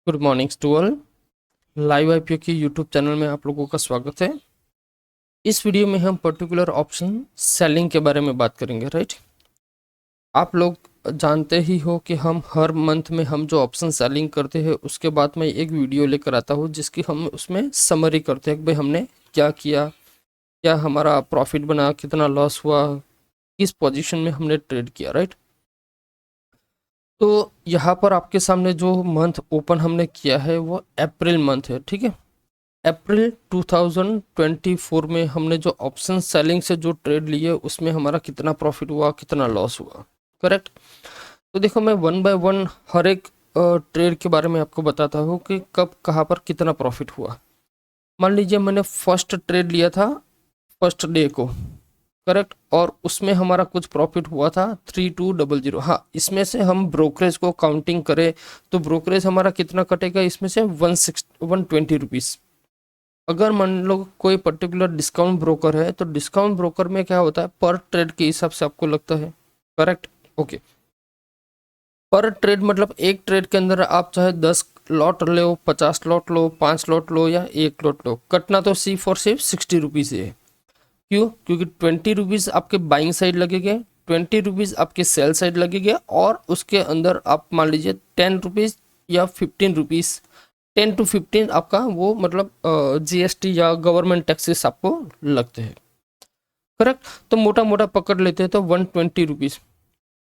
Good morning to all. Live IPO के YouTube channel में आप लोगों का स्वागत है। इस वीडियो में हम पर्टिकुलर ऑप्शन सेलिंग के बारे में बात करेंगे। राइट, आप लोग जानते ही हो कि हम हर मंथ में हम जो ऑप्शन सेलिंग करते हैं उसके बाद मैं एक वीडियो लेकर आता हूँ जिसकी हम उसमें समरी करते हैं कि भाई हमने क्या किया, क्या हमारा प्रॉफिट बना, कितना लॉस हुआ, किस पोजीशन में हमने ट्रेड किया। राइट, तो यहाँ पर आपके सामने जो मंथ ओपन हमने किया है वो अप्रैल मंथ है। ठीक है, अप्रैल 2024 में हमने जो ऑप्शन सेलिंग से जो ट्रेड लिए उसमें हमारा कितना प्रॉफिट हुआ, कितना लॉस हुआ। करेक्ट। तो देखो, मैं वन बाय वन हर एक ट्रेड के बारे में आपको बताता हूँ कि कब कहाँ पर कितना प्रॉफिट हुआ। मान लीजिए मैंने फर्स्ट ट्रेड लिया था फर्स्ट डे को। करेक्ट, और उसमें हमारा कुछ प्रॉफिट हुआ था 3200। हाँ, इसमें से हम ब्रोकरेज को काउंटिंग करें तो ब्रोकरेज हमारा कितना कटेगा, इसमें से 120 रुपीज़। अगर मान लो कोई पर्टिकुलर डिस्काउंट ब्रोकर है तो डिस्काउंट ब्रोकर में क्या होता है, पर ट्रेड के हिसाब से आपको लगता है। Correct, okay. पर ट्रेड मतलब एक ट्रेड के अंदर आप चाहे 10 लॉट लो, 50 लॉट लो, 5 लॉट लो या 1 लॉट लो, कटना तो सिर्फ और सिर्फ 60 रुपीज़ है। क्यों? क्योंकि 20 रुपीज़ आपके बाइंग साइड लगेंगे, 20 रुपीज़ आपके सेल साइड लगेंगे, और उसके अंदर आप मान लीजिए 10 रुपीज़ या 15 रुपीज़, 10 to 15 आपका वो मतलब जीएसटी या गवर्नमेंट टैक्सेस आपको लगते हैं। करेक्ट, तो मोटा मोटा पकड़ लेते हैं तो 120 रुपीज़।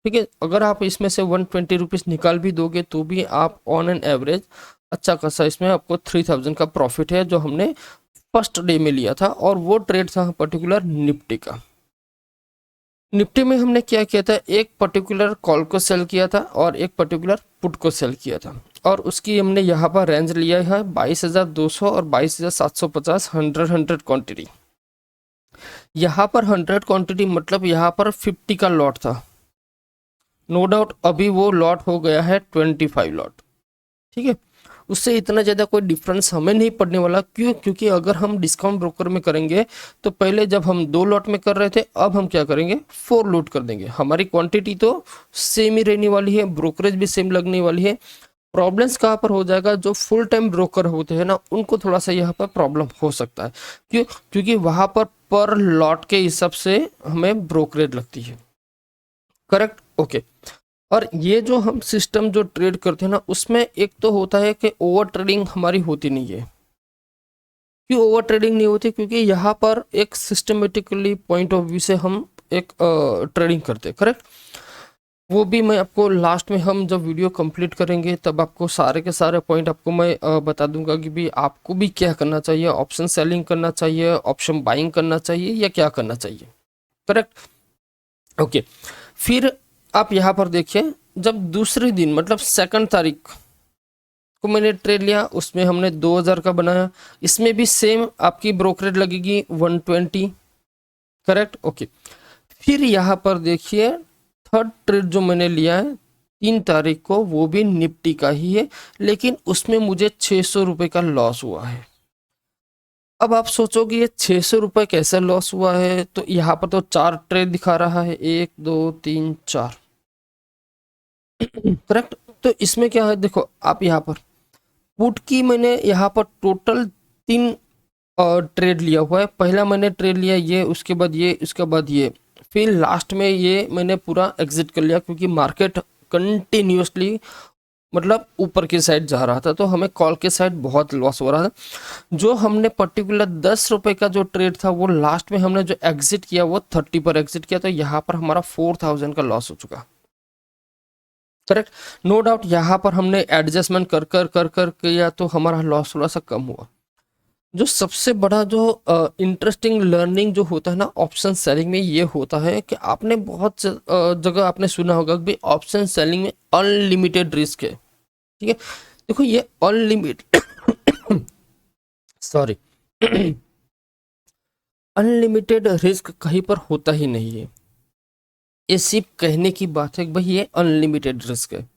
ठीक है, अगर आप इसमें से 120 रुपीज़ निकाल भी दोगे तो भी आप ऑन एन एवरेज अच्छा खासा इसमें आपको 3000 का प्रॉफिट है जो हमने फर्स्ट डे में लिया था। और वो ट्रेड था पर्टिकुलर निफ्टी का। निफ्टी में हमने क्या किया था, एक पर्टिकुलर कॉल को सेल किया था और एक पर्टिकुलर पुट को सेल किया था, और उसकी हमने यहाँ पर रेंज लिया है 22,200 और 22,750 100 क्वांटिटी। यहाँ पर 100 क्वांटिटी मतलब यहाँ पर 50 का लॉट था। नो डाउट अभी वो लॉट हो गया है 25 लॉट। ठीक है, उससे इतना ज़्यादा कोई डिफरेंस हमें नहीं पड़ने वाला। क्यों? क्योंकि अगर हम डिस्काउंट ब्रोकर में करेंगे तो पहले जब हम 2 लॉट में कर रहे थे, अब हम क्या करेंगे, 4 लॉट कर देंगे। हमारी क्वांटिटी तो सेम ही रहने वाली है, ब्रोकरेज भी सेम लगने वाली है। प्रॉब्लम्स कहाँ पर हो जाएगा, जो फुल टाइम ब्रोकर होते हैं ना उनको थोड़ा सा यहाँ पर प्रॉब्लम हो सकता है। क्यों? क्योंकि वहाँ पर लॉट के हिसाब से हमें ब्रोकरेज लगती है। Correct, okay. और ये जो हम सिस्टम जो ट्रेड करते हैं ना उसमें एक तो होता है कि ओवर ट्रेडिंग हमारी होती नहीं है। क्यों ओवर ट्रेडिंग नहीं होती? क्योंकि यहाँ पर एक सिस्टमेटिकली पॉइंट ऑफ व्यू से हम एक ट्रेडिंग करते हैं। करेक्ट, वो भी मैं आपको लास्ट में हम जब वीडियो कंप्लीट करेंगे तब आपको सारे के सारे पॉइंट आपको मैं बता दूंगा कि भी आपको भी क्या करना चाहिए, ऑप्शन सेलिंग करना चाहिए, ऑप्शन बाइंग करना चाहिए या क्या करना चाहिए। Correct, okay. फिर आप यहाँ पर देखिए, जब दूसरे दिन मतलब 2 तारीख को मैंने ट्रेड लिया, उसमें हमने 2000 का बनाया। इसमें भी सेम आपकी ब्रोकरेज लगेगी 120। Correct, okay. फिर यहाँ पर देखिए, थर्ड ट्रेड जो मैंने लिया है 3 तारीख को, वो भी निफ्टी का ही है, लेकिन उसमें मुझे 600 रुपये का लॉस हुआ है। अब आप सोचोगे ये 600 रुपये कैसे लॉस हुआ है, तो यहाँ पर तो 4 ट्रेड दिखा रहा है, 1 2 3 4। करेक्ट, तो इसमें क्या है, देखो आप यहाँ पर पुट की मैंने यहाँ पर टोटल 3 ट्रेड लिया हुआ है। पहला मैंने ट्रेड लिया ये, उसके बाद ये, उसके बाद ये, फिर लास्ट में ये मैंने पूरा एग्जिट कर लिया क्योंकि मार्केट कंटिन्यूसली मतलब ऊपर की साइड जा रहा था, तो हमें कॉल के साइड बहुत लॉस हो रहा था। जो हमने पर्टिकुलर 10 रुपये का जो ट्रेड था वो लास्ट में हमने जो एग्जिट किया वो 30 पर एग्जिट किया, तो यहाँ पर हमारा 4000 का लॉस हो चुका। करेक्ट, नो डाउट यहाँ पर हमने एडजस्टमेंट कर कर कर कर किया तो हमारा लॉस थोड़ा सा कम हुआ। जो सबसे बड़ा जो इंटरेस्टिंग लर्निंग जो होता है ना ऑप्शन सेलिंग में, ये होता है कि आपने बहुत जगह आपने सुना होगा कि ऑप्शन सेलिंग में अनलिमिटेड रिस्क है। ठीक है, देखो ये अनलिमिटेड सॉरी अनलिमिटेड रिस्क कहीं पर होता ही नहीं है। ये सिर्फ कहने की बात है कि भाई ये अनलिमिटेड रिस्क है।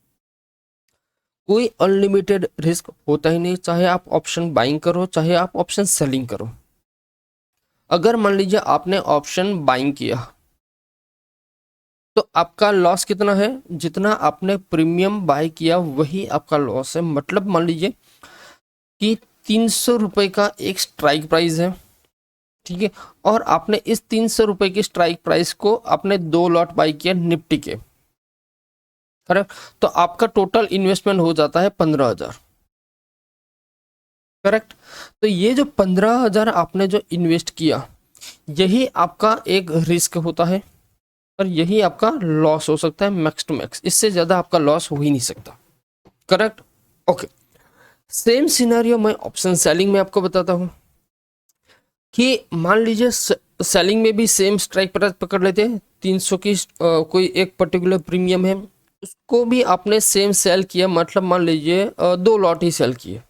कोई अनलिमिटेड रिस्क होता ही नहीं, चाहे आप ऑप्शन बाइंग करो चाहे आप ऑप्शन सेलिंग करो। अगर मान लीजिए आपने ऑप्शन बाइंग किया, तो आपका लॉस कितना है, जितना आपने प्रीमियम बाय किया वही आपका लॉस है। मतलब मान लीजिए कि 300 रुपये का एक स्ट्राइक प्राइस है, ठीक है, और आपने इस 300 रुपये की स्ट्राइक प्राइस को आपने 2 लॉट बाई किया निफ्टी के, करेक्ट। तो आपका टोटल इन्वेस्टमेंट हो जाता है 15,000, करेक्ट। तो ये जो 15,000 आपने जो इन्वेस्ट किया, यही आपका एक रिस्क होता है और यही आपका लॉस हो सकता है मैक्स टू मैक्स। इससे ज़्यादा आपका लॉस हो ही नहीं सकता, करेक्ट। ओके, सेम सिनेरियो मैं ऑप्शन सेलिंग में आपको बताता हूँ कि मान लीजिए सेलिंग में भी सेम स्ट्राइक प्राइस पकड़ लेते हैं, 300 की कोई एक पर्टिकुलर प्रीमियम है, उसको भी आपने सेम सेल किया, मतलब मान लीजिए 2 लॉट ही सेल किए,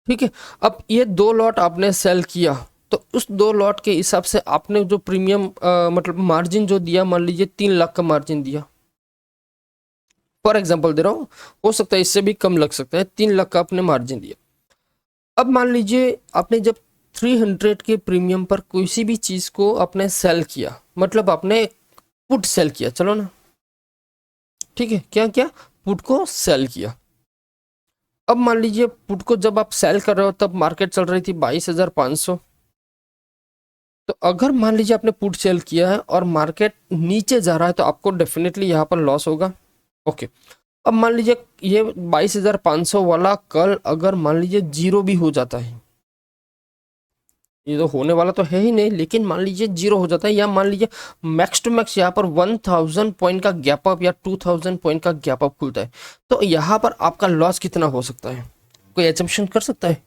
ठीक है। अब ये 2 लॉट आपने सेल किया, तो उस 2 लॉट के हिसाब से आपने जो प्रीमियम मतलब मार्जिन जो दिया, मान लीजिए 3 लाख का मार्जिन दिया, फॉर एग्जाम्पल दे रहा हूँ, हो सकता है इससे भी कम लग सकता है, 3 लाख का आपने मार्जिन दिया। अब मान लीजिए आपने जब 300 के प्रीमियम पर किसी भी चीज को आपने सेल किया, मतलब आपने पुट सेल किया, चलो ना, ठीक है, क्या क्या, पुट को सेल किया। अब मान लीजिए पुट को जब आप सेल कर रहे हो तब मार्केट चल रही थी 22,500। तो अगर मान लीजिए आपने पुट सेल किया है और मार्केट नीचे जा रहा है तो आपको डेफिनेटली यहाँ पर लॉस होगा, ओके। अब मान लीजिए ये 22,500 वाला कल अगर मान लीजिए जीरो भी हो जाता है, ये तो होने वाला तो है ही नहीं, लेकिन मान लीजिए जीरो हो जाता है, या मान लीजिए मैक्स टू मैक्स यहाँ पर 1,000 पॉइंट का गैप अप या 2,000 पॉइंट का गैप अप खुलता है, तो यहाँ पर आपका लॉस कितना हो सकता है, कोई एजम्पशन कर सकता है।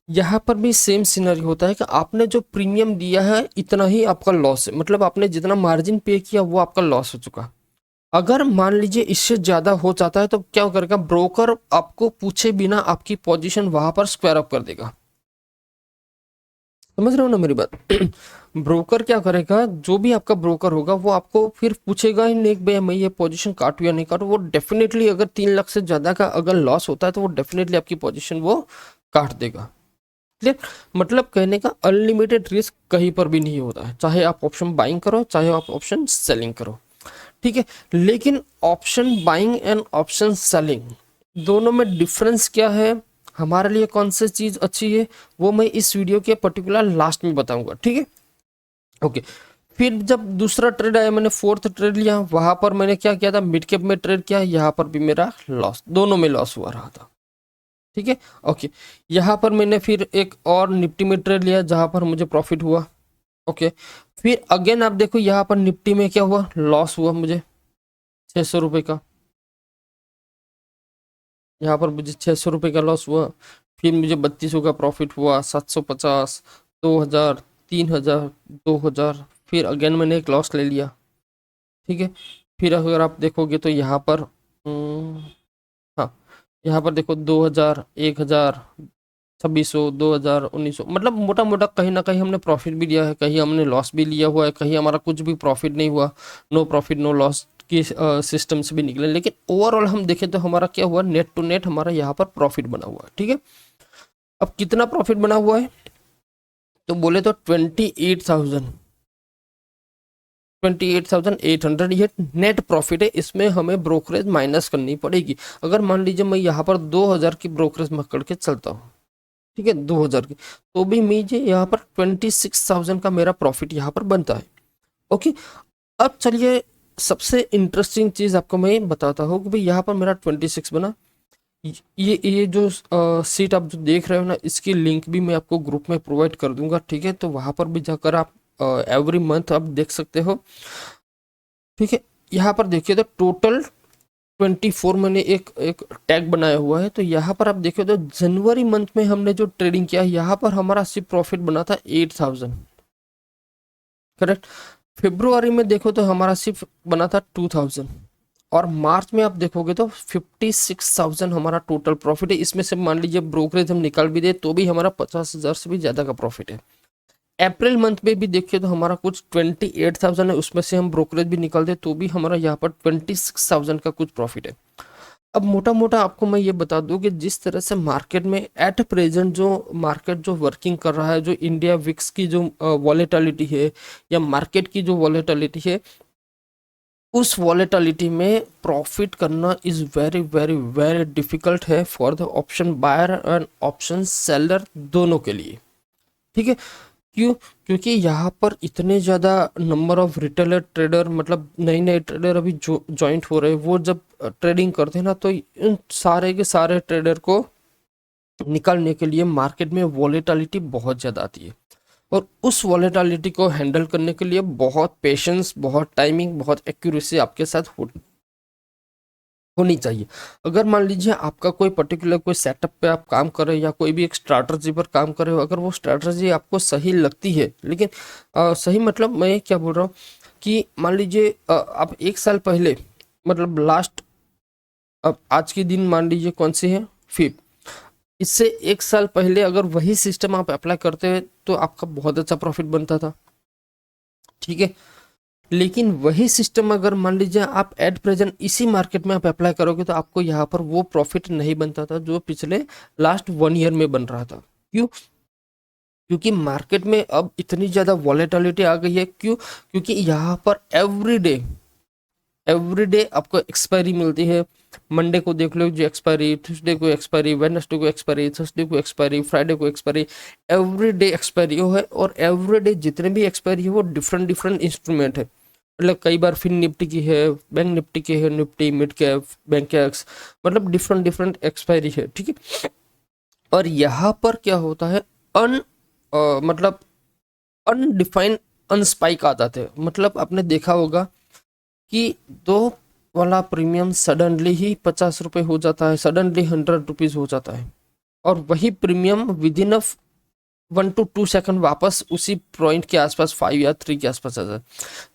यहाँ पर भी सेम सिनेरियो होता है कि आपने जो प्रीमियम दिया है इतना ही आपका लॉस है, मतलब आपने जितना मार्जिन पे किया वो आपका लॉस हो चुका। अगर मान लीजिए इससे ज्यादा हो जाता है तो क्या करेगा, ब्रोकर आपको पूछे बिना आपकी पोजीशन वहां पर स्क्वायर अप कर देगा, समझ रहे हो ना मेरी बात। ब्रोकर क्या करेगा, जो भी आपका ब्रोकर होगा वो आपको फिर पूछेगा ही नहीं कि भैया मैं ये पोजीशन काटूं या नहीं काटूं। वो डेफिनेटली अगर 3 लाख से ज्यादा का अगर लॉस होता है तो वो डेफिनेटली आपकी पोजीशन वो काट देगा, क्लियर। मतलब कहने का अनलिमिटेड रिस्क कहीं पर भी नहीं होता है, चाहे आप ऑप्शन बाइंग करो चाहे आप ऑप्शन सेलिंग करो, ठीक है। लेकिन option buying and option selling दोनों में डिफरेंस क्या है, हमारे लिए कौन सी चीज अच्छी है, वो मैं इस वीडियो के पर्टिकुलर लास्ट में बताऊंगा, ठीक है, ओके। फिर जब दूसरा ट्रेड आया, मैंने फोर्थ ट्रेड लिया, वहां पर मैंने क्या किया था, मिड कैप में ट्रेड किया, यहाँ पर भी मेरा लॉस, दोनों में लॉस हुआ रहा था, ठीक है, ओके। यहाँ पर मैंने फिर एक और निफ्टी में ट्रेड लिया जहां पर मुझे प्रॉफिट हुआ, ओके। फिर अगेन आप देखो यहाँ पर निफ्टी में क्या हुआ, लॉस हुआ मुझे 600 रुपये का, यहाँ पर मुझे 600 रुपये का लॉस हुआ। फिर मुझे 3200 का प्रॉफिट हुआ, 750, 2,000, 3,000, 2,000, फिर अगेन मैंने एक लॉस ले लिया, ठीक है। फिर अगर आप देखोगे तो यहाँ पर हाँ, यहाँ पर देखो 2,000, 1,000, 2,600, 2,000, 1,900, मतलब मोटा मोटा कहीं ना कहीं हमने प्रॉफिट भी लिया है, कहीं हमने लॉस भी लिया हुआ है, कहीं हमारा कुछ भी प्रॉफिट नहीं हुआ, नो प्रॉफिट नो लॉस की सिस्टम से भी निकले। लेकिन ओवरऑल हम देखें तो हमारा क्या हुआ, नेट टू नेट हमारा यहाँ पर प्रॉफिट बना हुआ है, ठीक है। अब कितना प्रॉफिट बना हुआ है, तो बोले तो 28,800 ये नेट प्रॉफिट है, इसमें हमें ब्रोकरेज माइनस करनी पड़ेगी। अगर मान लीजिए मैं यहाँ पर 2,000 की ब्रोकरेज में करके चलता हूँ, ठीक है, 2,000 की, तो भी मुझे यहाँ पर 26,000 का मेरा प्रॉफिट यहाँ पर बनता है, ओके। अब चलिए सबसे इंटरेस्टिंग चीज आपको मैं बताता हूँ कि भाई यहाँ पर मेरा 26 बना। ये जो सीट आप जो देख रहे हो ना, इसकी लिंक भी मैं आपको ग्रुप में प्रोवाइड कर दूंगा, ठीक है। तो वहां पर भी जाकर आप एवरी मंथ आप देख सकते हो, ठीक है। यहाँ पर देखिए तो टोटल 24 मैंने एक एक टैग बनाया हुआ है। तो यहाँ पर आप देखिए तो जनवरी मंथ में हमने जो ट्रेडिंग किया, यहाँ पर हमारा सिर्फ प्रॉफिट बना था 8,000, करेक्ट। फेब्रुआरी में देखो तो हमारा सिर्फ बना था 2,000, और मार्च में आप देखोगे तो 56,000 हमारा टोटल प्रॉफिट है। इसमें से मान लीजिए ब्रोकरेज हम निकाल भी दे तो भी हमारा 50,000 से भी ज्यादा का प्रॉफिट है। अप्रैल मंथ में भी देखिए तो हमारा कुछ 28,000 है, उसमें से हम ब्रोकरेज भी निकाल दे तो भी हमारा यहाँ पर 26,000 का कुछ प्रॉफिट है। अब मोटा मोटा आपको मैं ये बता दूं कि जिस तरह से मार्केट में एट प्रेजेंट जो मार्केट जो वर्किंग कर रहा है, जो इंडिया विक्स की जो वॉलेटिलिटी है या मार्केट की जो वॉलेटिलिटी है, उस वॉलेटिलिटी में प्रॉफिट करना is very very very difficult है for the option buyer and option seller दोनों के लिए। ठीक है, क्यों? क्योंकि यहाँ पर इतने ज़्यादा नंबर ऑफ रिटेलर ट्रेडर, मतलब नए नए ट्रेडर अभी जो ज्वाइंट हो रहे हैं, वो जब ट्रेडिंग करते हैं ना, तो इन सारे के सारे ट्रेडर को निकालने के लिए मार्केट में वॉलेटिलिटी बहुत ज़्यादा आती है, और उस वॉलेटिलिटी को हैंडल करने के लिए बहुत पेशेंस, बहुत टाइमिंग, बहुत एक्यूरेसी आपके साथ होनी चाहिए। अगर मान लीजिए आपका कोई पर्टिकुलर कोई सेटअप पे आप काम कर रहे हो या कोई भी एक स्ट्रैटेजी पर काम कर रहे हो, अगर वो स्ट्रैटेजी आपको सही लगती है, लेकिन सही मतलब मैं क्या बोल रहा हूँ कि मान लीजिए आप एक साल पहले, मतलब लास्ट, अब आज के दिन मान लीजिए कौन सी है, 5, इससे एक साल पहले अगर वही सिस्टम आप अप्लाई करते हैं तो आपका बहुत अच्छा प्रॉफिट बनता था। ठीक है, लेकिन वही सिस्टम अगर मान लीजिए आप एट प्रेजेंट इसी मार्केट में आप अप्लाई करोगे तो आपको यहाँ पर वो प्रॉफिट नहीं बनता था जो पिछले लास्ट 1 ईयर में बन रहा था। क्यों? क्योंकि मार्केट में अब इतनी ज़्यादा वॉलेटिलिटी आ गई है। क्यों? क्योंकि यहाँ पर एवरी डे आपको एक्सपायरी मिलती है। मंडे को देख लो जो एक्सपायरी, ट्यूसडे को एक्सपायरी, वेडनेसडे को एक्सपायरी, थर्सडे को एक्सपायरी, फ्राइडे को एक्सपायरी, एवरी डे एक्सपायरी है। और एवरी डे जितने भी एक्सपायरी है वो डिफरेंट डिफरेंट इंस्ट्रूमेंट है। मतलब कई बार फिर निफ्टी की है, बैंक निफ्टी की है, निफ्टी मिड कैप, बैंक कैक्स, मतलब डिफरेंट डिफरेंट एक्सपायरी है। ठीक है, और यहाँ पर क्या होता है, मतलब अनडिफाइंड अनस्पाइक आ जाते हैं। मतलब आपने देखा होगा कि 2 वाला प्रीमियम सडनली ही 50 रुपये हो जाता है, सडनली 100 रुपीज़ हो जाता है, और वही premium with in 1 to 2 second वापस उसी पॉइंट के आसपास 5 या 3 के आसपास आ जाए।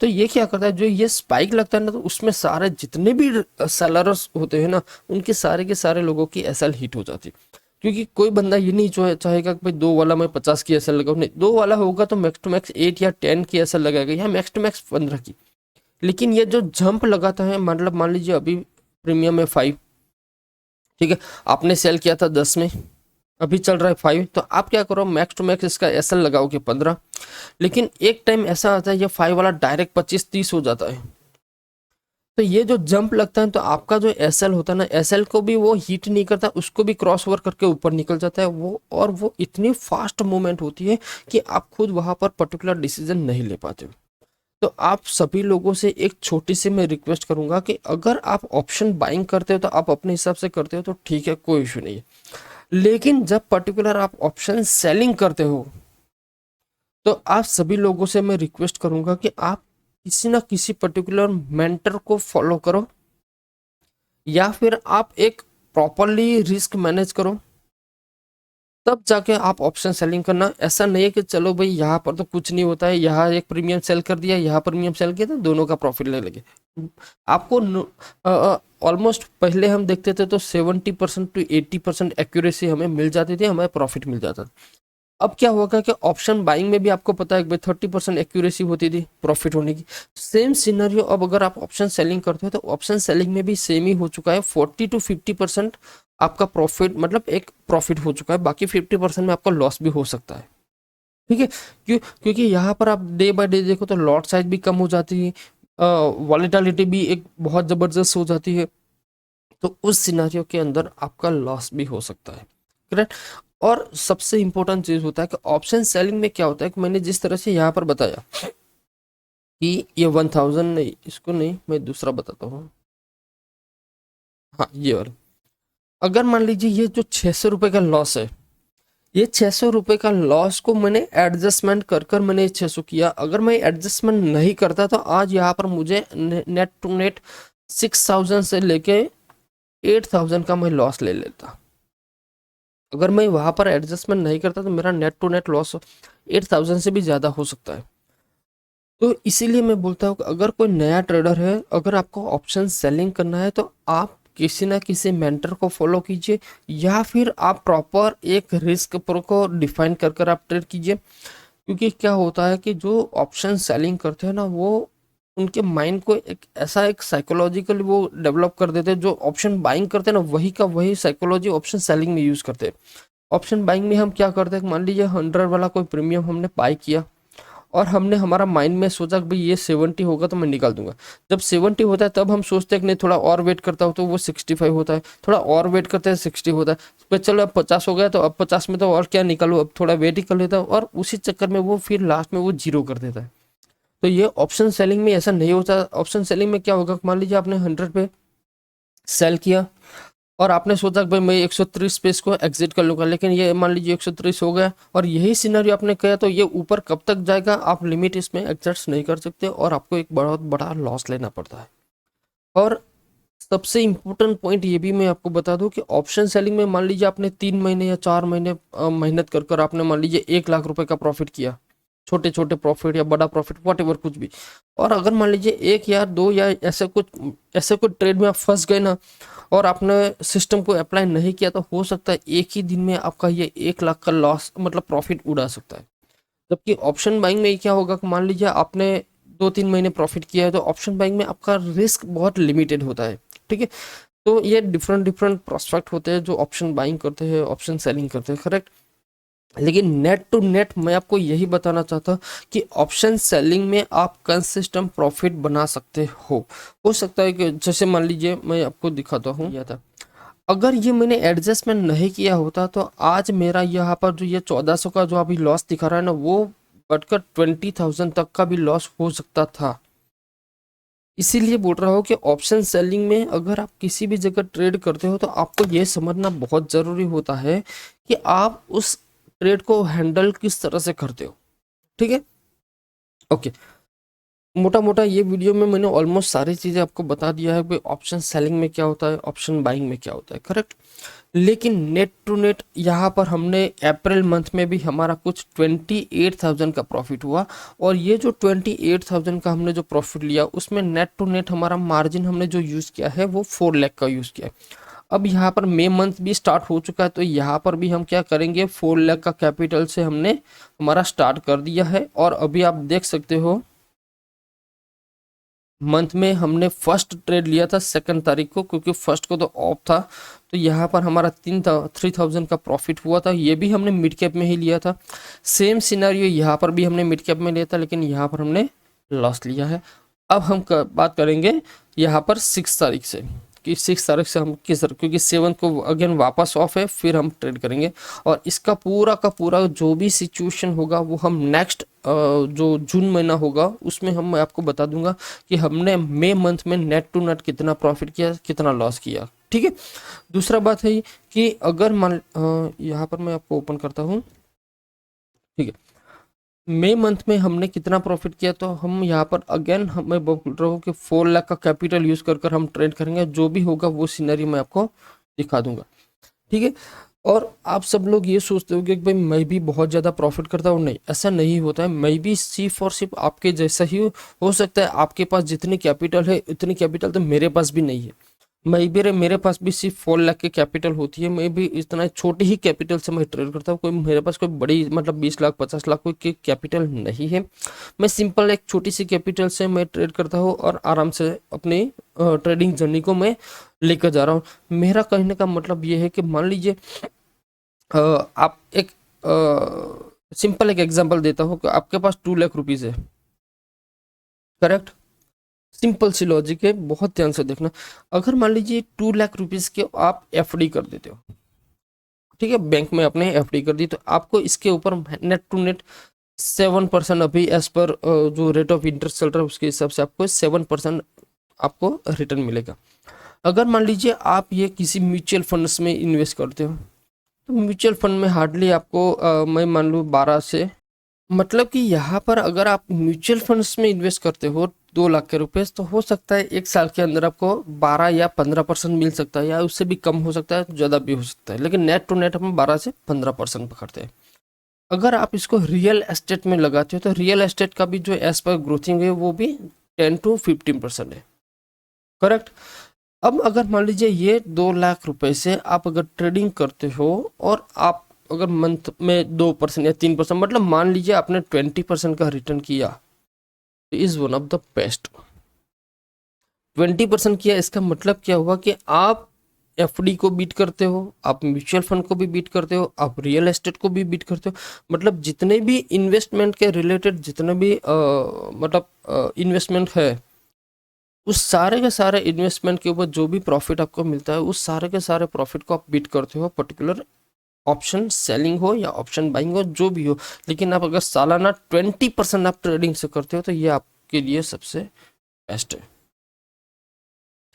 तो ये क्या करता है, जो ये स्पाइक लगता है ना, तो उसमें सारे जितने भी सेलर्स होते हैं ना, उनके सारे के सारे लोगों की एसएल हिट हो जाती है। क्योंकि कोई बंदा ये नहीं चाहेगा कि भाई 2 वाला मैं 50 की एसएल लगाऊं, नहीं, 2 वाला होगा तो मैक्स टू मैक्स 8 या 10 की एसएल लगाएगा, या मैक्स टू मैक्स 15 की। लेकिन ये जो जंप लगाता है, मतलब मान लीजिए अभी प्रीमियम है 5, ठीक है, आपने सेल किया था 10 में, अभी चल रहा है 5, तो आप क्या करो, मैक्स टू मैक्स इसका एसएल लगाओगे 15। लेकिन एक टाइम ऐसा आता है ये 5 वाला डायरेक्ट 25-30 हो जाता है। तो ये जो जंप लगता है तो आपका जो एसएल होता है ना, एसएल को भी वो हिट नहीं करता, उसको भी क्रॉस ओवर करके ऊपर निकल जाता है वो, और वो इतनी फास्ट मूवमेंट होती है कि आप खुद वहां पर पर्टिकुलर डिसीजन नहीं ले पाते हो। तो आप सभी लोगों से एक छोटी सी मैं रिक्वेस्ट करूंगा कि अगर आप ऑप्शन बाइंग करते हो तो आप अपने हिसाब से करते हो तो ठीक है, कोई इशू नहीं है। लेकिन जब पर्टिकुलर आप ऑप्शन सेलिंग करते हो तो आप सभी लोगों से मैं रिक्वेस्ट करूंगा कि आप किसी ना किसी पर्टिकुलर मेंटर को फॉलो करो, या फिर आप एक प्रॉपरली रिस्क मैनेज करो, तब जाके आप ऑप्शन सेलिंग करना। ऐसा नहीं है कि चलो भाई यहाँ पर तो कुछ नहीं होता है, यहाँ एक प्रीमियम सेल कर दिया, यहाँ प्रीमियम सेल किया, तो दोनों का प्रॉफिट ले लगे। आपको ऑलमोस्ट पहले हम देखते थे तो 70% to 80% एक्यूरेसी हमें मिल जाती थी, हमें प्रॉफिट मिल जाता था। अब क्या होगा कि ऑप्शन बाइंग में भी आपको पता है कि भाई 30% एक्यूरेसी होती थी प्रॉफिट होने की। सेम सिनेरियो अब अगर आप ऑप्शन सेलिंग करते हो तो ऑप्शन सेलिंग में भी सेम ही हो चुका है। 40 to 50% आपका प्रॉफिट, मतलब एक प्रॉफिट हो चुका है, बाकी 50% में आपका लॉस भी हो सकता है। ठीक है, क्योंकि यहाँ पर आप डे बाय डे देखो तो लॉट साइज भी कम हो जाती है, वॉलेटिलिटी भी एक बहुत ज़बरदस्त हो जाती है, तो उस सिनेरियो के अंदर आपका लॉस भी हो सकता है। करेक्ट। और सबसे इंपॉर्टेंट चीज होता है कि ऑप्शन सेलिंग में क्या होता है कि मैंने जिस तरह से यहाँ पर बताया कि ये 1000 नहीं, इसको नहीं, मैं दूसरा बताता हूँ। हाँ, ये वाला। अगर मान लीजिए ये जो 600 रुपये का लॉस है, ये 600 रुपये का लॉस को मैंने एडजस्टमेंट कर कर मैंने 600 किया। अगर मैं एडजस्टमेंट नहीं करता तो आज यहाँ पर मुझे नेट टू नेट 6000 से लेके 8000 का मैं लॉस ले लेता। अगर मैं वहां पर एडजस्टमेंट नहीं करता तो मेरा नेट टू नेट लॉस 8000 से भी ज़्यादा हो सकता है। तो इसीलिए मैं बोलता हूँ कि अगर कोई नया ट्रेडर है, अगर आपको ऑप्शन सेलिंग करना है तो आप किसी ना किसी मेंटर को फॉलो कीजिए, या फिर आप प्रॉपर एक रिस्क प्रो को डिफाइन कर कर आप ट्रेड कीजिए। क्योंकि क्या होता है कि जो ऑप्शन सेलिंग करते हैं ना, वो उनके माइंड को एक ऐसा एक साइकोलॉजिकल वो डेवलप कर देते हैं। जो ऑप्शन बाइंग करते हैं ना, वही का वही साइकोलॉजी ऑप्शन सेलिंग में यूज़ करते हैं। ऑप्शन बाइंग में हम क्या करते हैं, मान लीजिए 100 वाला कोई प्रीमियम हमने बाई किया और हमने हमारा माइंड में सोचा कि भाई ये 70 होगा तो मैं निकाल दूंगा। जब 70 होता है तब हम सोचते हैं कि नहीं थोड़ा और वेट करता हो तो वो 65 होता है, थोड़ा और वेट करते हैं 60 होता है, तो चलो अब 50 हो गया तो अब 50 में तो और क्या निकालू, अब थोड़ा वेट ही कर लेता हूँ, और उसी चक्कर में वो फिर लास्ट में वो जीरो कर देता है। तो ये ऑप्शन सेलिंग में ऐसा नहीं होता। ऑप्शन सेलिंग में क्या होगा, मान लीजिए आपने 100 पे सेल किया और आपने सोचा कि भाई मैं 130 पे इसको एग्जिट कर लूंगा, लेकिन ये मान लीजिए 130 हो गया और यही सिनेरियो आपने किया, तो ये ऊपर कब तक जाएगा आप लिमिट इसमें एडजस्ट नहीं कर सकते और आपको एक बहुत बड़ा लॉस लेना पड़ता है। और सबसे इम्पोर्टेंट पॉइंट ये भी मैं आपको बता दूं कि ऑप्शन सेलिंग में मान लीजिए आपने 3 महीने या 4 महीने मेहनत कर कर आपने मान लीजिए 1 लाख रुपए का प्रॉफिट किया, छोटे छोटे प्रॉफिट या बड़ा प्रॉफिट वट एवर कुछ भी, और अगर मान लीजिए 1 या 2 या ऐसे कुछ ट्रेड में आप फंस गए ना और आपने सिस्टम को अप्लाई नहीं किया, तो हो सकता है एक ही दिन में आपका ये 1 लाख का लॉस मतलब प्रॉफिट उड़ा सकता है। जबकि ऑप्शन बाइंग में क्या होगा कि मान लीजिए आपने 2-3 महीने प्रॉफिट किया है, तो ऑप्शन बाइंग में आपका रिस्क बहुत लिमिटेड होता है। ठीक है, तो ये डिफरेंट डिफरेंट प्रोस्पेक्ट होते हैं जो ऑप्शन बाइंग करते हैं, ऑप्शन सेलिंग करते हैं, करेक्ट। लेकिन नेट टू नेट मैं आपको यही बताना चाहता हूँ कि ऑप्शन सेलिंग में आप कंसिस्टेंट प्रॉफिट बना सकते हो सकता है कि जैसे मान लीजिए मैं आपको दिखाता हूँ यह था, अगर ये मैंने एडजस्टमेंट नहीं किया होता तो आज मेरा यहाँ पर जो ये 1400 का जो अभी लॉस दिखा रहा है ना, वो बढ़कर 20,000 तक का भी लॉस हो सकता था। इसीलिए बोल रहा हूँ कि ऑप्शन सेलिंग में अगर आप किसी भी जगह ट्रेड करते हो तो आपको ये समझना बहुत ज़रूरी होता है कि आप उस ट्रेड को हैंडल किस तरह से करते हो। ठीक है, ओके। मोटा मोटा ये वीडियो में मैंने ऑलमोस्ट सारी चीज़ें आपको बता दिया है कि ऑप्शन सेलिंग में क्या होता है, ऑप्शन बाइंग में क्या होता है, करेक्ट। लेकिन नेट टू नेट यहाँ पर हमने अप्रैल मंथ में भी हमारा कुछ 28,000 का प्रॉफिट हुआ, और ये जो 28,000 का हमने जो प्रॉफिट लिया उसमें नेट टू नेट हमारा मार्जिन हमने जो यूज़ किया है वो 4 लाख का यूज़ किया है। अब यहाँ पर मई मंथ भी स्टार्ट हो चुका है, तो यहाँ पर भी हम क्या करेंगे, 4 लाख का कैपिटल से हमने हमारा स्टार्ट कर दिया है। और अभी आप देख सकते हो मंथ में हमने फर्स्ट ट्रेड लिया था 2 तारीख को, क्योंकि फर्स्ट को तो ऑफ था, तो यहाँ पर हमारा 3,000 का प्रॉफिट हुआ था। ये भी हमने मिड कैप में ही लिया था। सेम सिनेरियो यहाँ पर भी हमने मिड कैप में लिया था, लेकिन यहाँ पर हमने लॉस लिया है। अब हम बात करेंगे यहाँ पर 6 तारीख से कि 6 तारीख से हम किस तरह, क्योंकि 7 को अगेन वापस ऑफ है, फिर हम ट्रेड करेंगे। और इसका पूरा का पूरा जो भी सिचुएशन होगा वो हम नेक्स्ट जो जून महीना होगा उसमें हम आपको बता दूंगा कि हमने मई मंथ में नेट टू नेट कितना प्रॉफिट किया, कितना लॉस किया। ठीक है, दूसरा बात है कि अगर मान यहाँ पर मैं आपको ओपन करता हूँ, ठीक है, मई मंथ में हमने कितना प्रॉफिट किया, तो हम यहाँ पर अगेन मैं बोल रहा हूँ कि 4 लाख का कैपिटल यूज कर हम ट्रेड करेंगे। जो भी होगा वो सीनरी मैं आपको दिखा दूंगा। ठीक है, और आप सब लोग ये सोचते हो कि भाई मैं भी बहुत ज़्यादा प्रॉफिट करता हूँ, नहीं, ऐसा नहीं होता है। मैं भी सिर्फ और सिर्फ आपके जैसा ही हो सकता है। आपके पास जितनी कैपिटल है उतनी कैपिटल तो मेरे पास भी नहीं है। मेरे पास भी सिर्फ 4 लाख की कैपिटल होती है। मैं भी इतना छोटी ही कैपिटल से मैं ट्रेड करता हूँ। कोई मेरे पास कोई बड़ी मतलब 20 लाख 50 लाख कोई कैपिटल नहीं है। मैं सिंपल एक छोटी सी कैपिटल से मैं ट्रेड करता हूँ और आराम से अपनी ट्रेडिंग जर्नी को मैं लेकर जा रहा हूँ। मेरा कहने का मतलब ये है कि मान लीजिए आप एक सिंपल एक एग्जांपल देता हूँ कि आपके पास 2 लाख रुपीज़ है, करेक्ट। सिंपल सी लॉजिक है, बहुत ध्यान से देखना। अगर मान लीजिए 2 लाख रुपीज़ के आप एफडी कर देते हो, ठीक है, बैंक में अपने एफडी कर दी, तो आपको इसके ऊपर नेट टू नेट 7% अभी एज पर जो रेट ऑफ इंटरेस्ट चल रहा है उसके हिसाब से आपको 7% आपको रिटर्न मिलेगा। अगर मान लीजिए आप ये किसी म्यूचुअल फंड्स में इन्वेस्ट करते हो, तो म्यूचुअल फंड में हार्डली आपको मैं मान लूँ 12 से, मतलब कि यहाँ पर अगर आप म्यूचुअल फंड्स में इन्वेस्ट करते हो 2 लाख के रुपए, तो हो सकता है 1 साल के अंदर आपको 12 या 15% मिल सकता है, या उससे भी कम हो सकता है, ज़्यादा भी हो सकता है। लेकिन नेट टू नेट हम 12 से 15% पकड़ते हैं। अगर आप इसको रियल एस्टेट में लगाते हो तो रियल एस्टेट का भी जो एज पर ग्रोथिंग है वो भी 10 to 15% है, करेक्ट। अब अगर मान लीजिए ये 2 लाख रुपए से आप अगर ट्रेडिंग करते हो और आप अगर मंथ में 2% या 3%, मतलब मान लीजिए आपने 20% का रिटर्न किया, तो is one of the best. 20% किया, इसका मतलब क्या हुआ कि आप एफडी को बीट करते हो, आप म्यूचुअल फंड को भी बीट करते हो, आप रियल एस्टेट को भी बीट करते हो। मतलब जितने भी इन्वेस्टमेंट के रिलेटेड जितने भी मतलब इन्वेस्टमेंट है, उस सारे के सारे इन्वेस्टमेंट के ऊपर जो भी प्रॉफिट आपको मिलता है, उस सारे के सारे प्रॉफिट को आप बीट करते हो, पर्टिकुलर ऑप्शन सेलिंग हो या ऑप्शन बाइंग हो, जो भी हो। लेकिन आप अगर सालाना 20% आप ट्रेडिंग से करते हो तो ये आपके लिए सबसे बेस्ट है।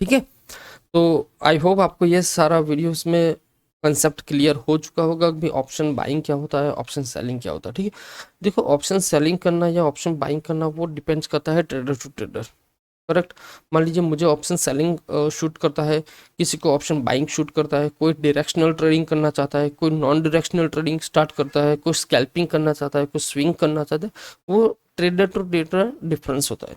ठीक है, तो आई होप आपको ये सारा वीडियोस में कंसेप्ट क्लियर हो चुका होगा कि ऑप्शन बाइंग क्या होता है, ऑप्शन सेलिंग क्या होता है। ठीक है, देखो ऑप्शन सेलिंग करना या ऑप्शन बाइंग करना वो डिपेंड्स करता है ट्रेडर टू ट्रेडर। करेक्ट, मान लीजिए मुझे ऑप्शन सेलिंग शूट करता है, किसी को ऑप्शन बाइंग शूट करता है, कोई डायरेक्शनल ट्रेडिंग करना चाहता है, कोई नॉन डायरेक्शनल ट्रेडिंग स्टार्ट करता है, कोई स्कैल्पिंग करना चाहता है, कोई स्विंग करना चाहता है। वो ट्रेडर टू ट्रेडर डिफरेंस होता है।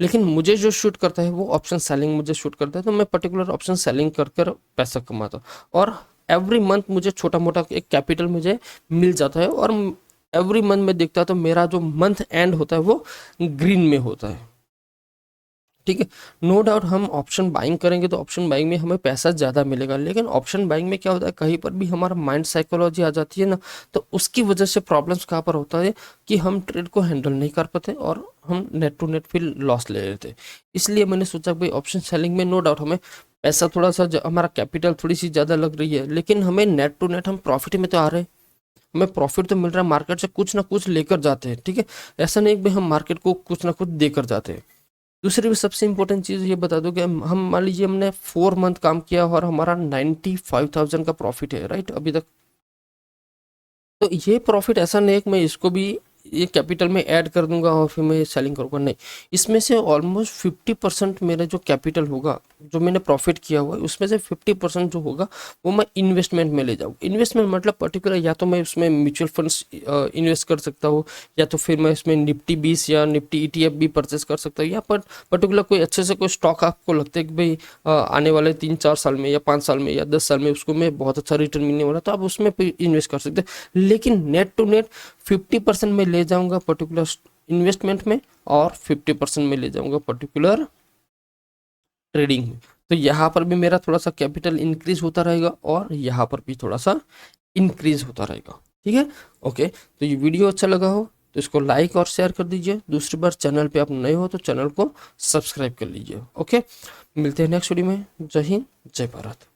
लेकिन मुझे जो शूट करता है वो ऑप्शन सेलिंग मुझे शूट करता है, तो मैं पर्टिकुलर ऑप्शन सेलिंग कर कर पैसा कमाता हूँ। और एवरी मंथ मुझे छोटा मोटा एक कैपिटल मुझे मिल जाता है, और एवरी मंथ में देखता है तो मेरा जो मंथ एंड होता है वो ग्रीन में होता है। ठीक है, नो डाउट हम ऑप्शन बाइंग करेंगे तो ऑप्शन बाइंग में हमें पैसा ज़्यादा मिलेगा, लेकिन ऑप्शन बाइंग में क्या होता है, कहीं पर भी हमारा माइंड साइकोलॉजी आ जाती है ना, तो उसकी वजह से प्रॉब्लम्स कहाँ पर होता है कि हम ट्रेड को हैंडल नहीं कर पाते और हम नेट टू नेट फिर लॉस ले लेते। इसलिए मैंने सोचा भाई ऑप्शन सेलिंग में नो डाउट हमें पैसा थोड़ा सा हमारा कैपिटल थोड़ी सी ज़्यादा लग रही है, लेकिन हमें नेट टू नेट हम प्रॉफिट में तो आ रहे हैं, हमें प्रॉफिट तो मिल रहा है, मार्केट से कुछ ना कुछ लेकर जाते हैं। ठीक है, ऐसा नहीं कि भाई हम मार्केट को कुछ ना कुछ देकर जाते हैं। दूसरी भी सबसे इंपॉर्टेंट चीज़ ये बता दो कि हम मान लीजिए हमने 4 मंथ काम किया और हमारा 95,000 का प्रॉफिट है, राइट, अभी तक। तो ये प्रॉफिट ऐसा नहीं है कि मैं इसको भी ये कैपिटल में ऐड कर दूंगा और फिर मैं सेलिंग करूंगा, नहीं। इसमें से ऑलमोस्ट 50% मेरा जो कैपिटल होगा, जो मैंने प्रॉफिट किया हुआ है, उसमें से 50% जो होगा वो मैं इन्वेस्टमेंट में ले जाऊँगा। इन्वेस्टमेंट मतलब पर्टिकुलर या तो मैं उसमें म्यूचुअल फंड्स इन्वेस्ट कर सकता हूँ, या तो फिर मैं इसमें निफ्टी 20 या निफ्टी ETF भी परचेस कर सकता हूँ, या पर्टिकुलर कोई अच्छे से कोई स्टॉक आपको लगता है कि भाई आने वाले 3-4 साल में या 5 साल में या 10 साल में उसको में बहुत अच्छा रिटर्न मिलने वाला, तो आप उसमें इन्वेस्ट कर सकते हैं। लेकिन नेट टू नेट 50% में ले जाऊंगा पर्टिकुलर इन्वेस्टमेंट में, और 50% में ले जाऊंगा पर्टिकुलर ट्रेडिंग में। तो यहाँ पर भी मेरा थोड़ा सा कैपिटल इंक्रीज होता रहेगा और यहाँ पर भी थोड़ा सा इंक्रीज होता रहेगा। ठीक है, ओके। तो ये वीडियो अच्छा लगा हो तो इसको लाइक और शेयर कर दीजिए। दूसरी बार चैनल पे आप नए हो तो चैनल को सब्सक्राइब कर लीजिए। ओके, मिलते हैं नेक्स्ट वीडियो में। जय हिंद, जय भारत।